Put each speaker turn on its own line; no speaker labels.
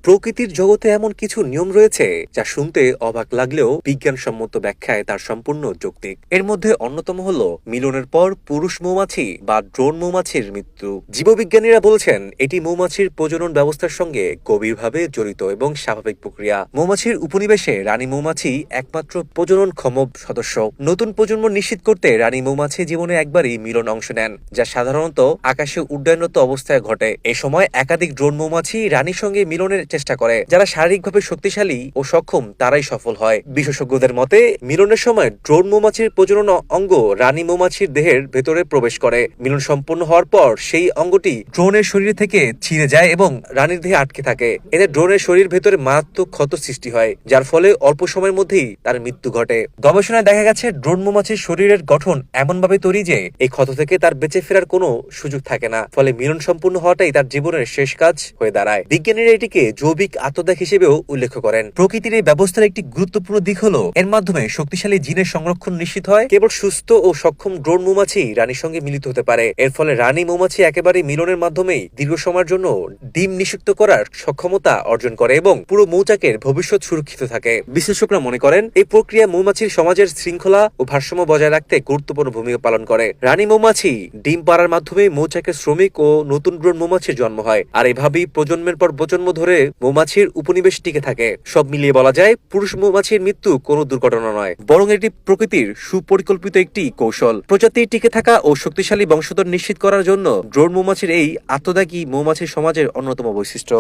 প্রকৃতির জগতে এমন কিছু নিয়ম রয়েছে যা শুনতে অবাক লাগলেও বিজ্ঞানসম্মত ব্যাখ্যায় তার সম্পূর্ণ যৌক্তিক। এর মধ্যে অন্যতম হল মিলনের পর পুরুষ মৌমাছি বা ড্রোন মৌমাছির মৃত্যু। জীববিজ্ঞানীরা বলছেন এটি মৌমাছির প্রজনন ব্যবস্থার সঙ্গে গভীরভাবে জড়িত এবং স্বাভাবিক প্রক্রিয়া। মৌমাছির উপনিবেশে রানী মৌমাছি একমাত্র প্রজননক্ষম সদস্য। নতুন প্রজন্ম নিশ্চিত করতে রানী মৌমাছি জীবনে একবারই মিলন অংশ নেন, যা সাধারণত আকাশে উড্ডয়নরত অবস্থায় ঘটে। এ সময় একাধিক ড্রোন মৌমাছি রানীর সঙ্গে মিলনের চেষ্টা করে। যারা শারীরিকভাবে শক্তিশালী ও সক্ষম তারাই সফল হয়। বিশেষজ্ঞদের মতে মিলনের সময় ড্রোন মৌমাছির প্রজনন অঙ্গ রানী মৌমাছির দেহের ভেতরে প্রবেশ করে। মিলন সম্পন্ন হওয়ার পর সেই অঙ্গটি ড্রোনের শরীর থেকে ছিঁড়ে যায় এবং রানীর দেহে আটকে থাকে। এতে ড্রোনের শরীর ভেতরে মারাত্মক ক্ষত সৃষ্টি হয়, যার ফলে অল্প সময়ের মধ্যেই তার মৃত্যু ঘটে। গবেষণায় দেখা গেছে ড্রোন মৌমাছির শরীরের গঠন এমনভাবে তৈরি যে এই ক্ষত থেকে তার বেঁচে ফেরার কোনো সুযোগ থাকে না। ফলে মিলন সম্পূর্ণ হওয়াটাই তার জীবনের শেষ কাজ হয়ে দাঁড়ায়। বিজ্ঞানীরা এটিকে জৈবিক আত্মত্যাগ হিসেবেও উল্লেখ করেন। প্রকৃতির এই ব্যবস্থার একটি গুরুত্বপূর্ণ দিক হলো এর মাধ্যমে শক্তিশালী জিনের সংরক্ষণ নিশ্চিত হয়। কেবল সুস্থ ও সক্ষম ড্রোন মৌমাছি রানীর সঙ্গে মিলিত হতে পারে। এর ফলে রানী মৌমাছি একেবারে মিলনের মাধ্যমেই দীর্ঘ সময়ের জন্য ডিম নিষিক্ত করার সক্ষমতা অর্জন করে এবং পুরো মৌচাকের ভবিষ্যৎ সুরক্ষিত থাকে। বিশ্লেষকরা মনে করেন এই প্রক্রিয়া মৌমাছির সমাজের শৃঙ্খলা ও ভারসাম্য বজায় রাখতে গুরুত্বপূর্ণ ভূমিকা পালন করে। রানী মৌমাছি ডিম পাড়ার মাধ্যমে মৌচাকের শ্রমিক ও নতুন ড্রোন মৌমাছির জন্ম হয়, আর এভাবেই প্রজন্মের পর প্রজন্ম ধরে মৌমাছির উপনিবেশ টিকে থাকে। সব মিলিয়ে বলা যায় পুরুষ মৌমাছির মৃত্যু কোনো দুর্ঘটনা নয়, বরং এটি প্রকৃতির সুপরিকল্পিত একটি কৌশল। প্রজাতি টিকে থাকা ও শক্তিশালী বংশধর নিশ্চিত করার জন্য ড্রোন মৌমাছির এই আত্মত্যাগী মৌমাছির সমাজের অন্যতম বৈশিষ্ট্য।